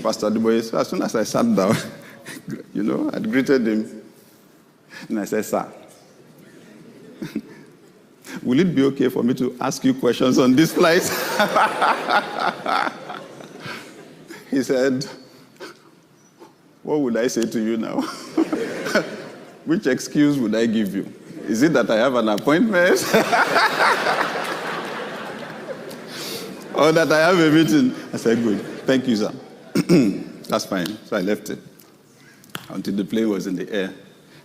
Pastor Adeboye. So as soon as I sat down, I greeted him. And I said, sir, will it be okay for me to ask you questions on this flight? He said, what would I say to you now? Which excuse would I give you? Is it that I have an appointment? Or that I have a meeting? I said, good. Thank you, sir. That's fine. So I left it until the plane was in the air.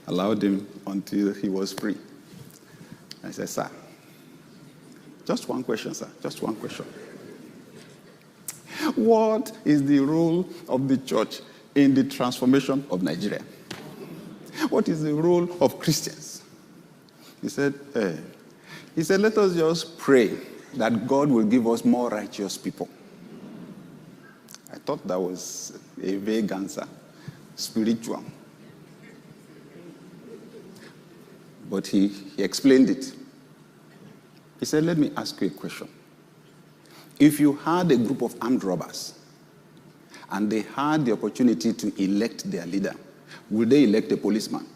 Allowed him until he was free. I said, sir, just one question, sir. Just one question. What is the role of the church in the transformation of Nigeria? What is the role of Christians? He said, let us just pray that God will give us more righteous people. I thought that was a vague answer, spiritual. But he explained it. He said, let me ask you a question. If you had a group of armed robbers and they had the opportunity to elect their leader, would they elect a policeman?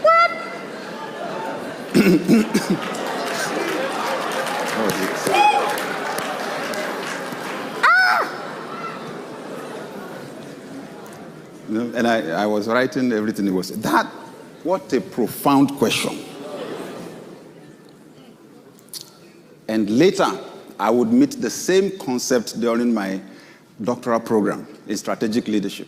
What? And I was writing everything he was saying. What a profound question. And later, I would meet the same concept during my doctoral program in strategic leadership.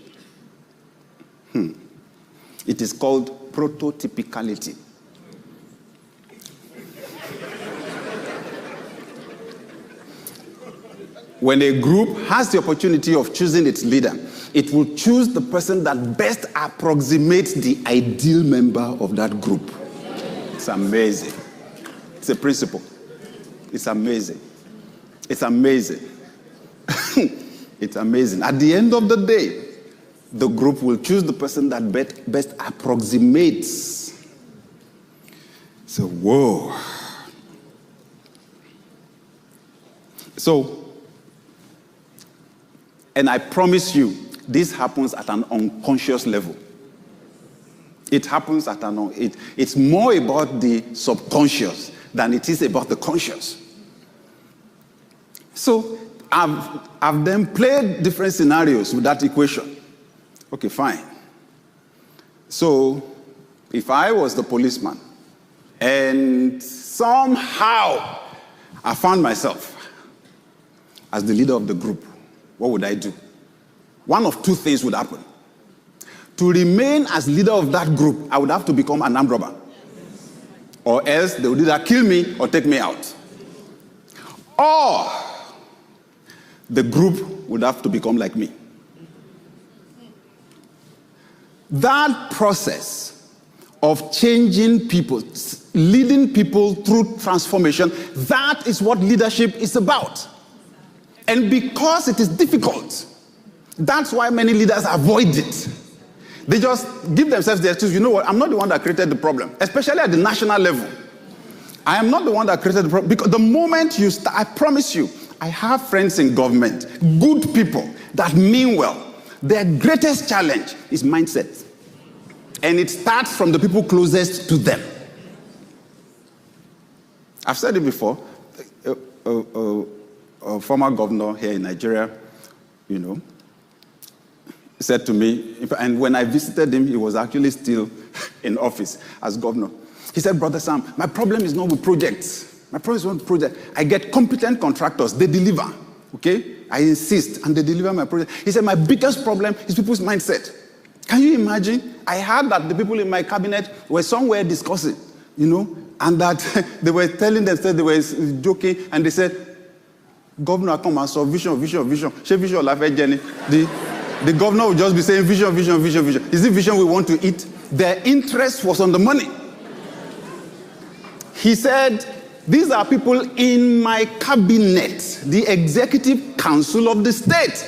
It is called prototypicality. When a group has the opportunity of choosing its leader, it will choose the person that best approximates the ideal member of that group. It's amazing. It's a principle. It's amazing. It's amazing. It's amazing. At the end of the day, the group will choose the person that best approximates. So, whoa. So, and I promise you, this happens at an unconscious level. It happens at it's more about the subconscious than it is about the conscious. So I've then played different scenarios with that equation. Okay, fine. So if I was the policeman and somehow I found myself as the leader of the group, what would I do? One of two things would happen. To remain as leader of that group, I would have to become an armed robber. Or else they would either kill me or take me out. Or the group would have to become like me. That process of changing people, leading people through transformation, that is what leadership is about. And because it is difficult, that's why many leaders avoid it. They just give themselves the excuse, you know what, I'm not the one that created the problem, especially at the national level. I am not the one that created the problem, because the moment you start, I promise you, I have friends in government, good people that mean well. Their greatest challenge is mindset. And it starts from the people closest to them. I've said it before, a former governor here in Nigeria, said to me, and when I visited him, he was actually still in office as governor. He said, Brother Sam, my problem is not with projects. My problem is not with projects. I get competent contractors. They deliver. Okay? I insist, and they deliver my project. He said, my biggest problem is people's mindset. Can you imagine? I heard that the people in my cabinet were somewhere discussing, and that they were telling themselves, they were joking, and they said, Governor, come and solve vision. The governor will just be saying vision. Is it vision we want to eat? Their interest was on the money. He said, these are people in my cabinet, the executive council of the state.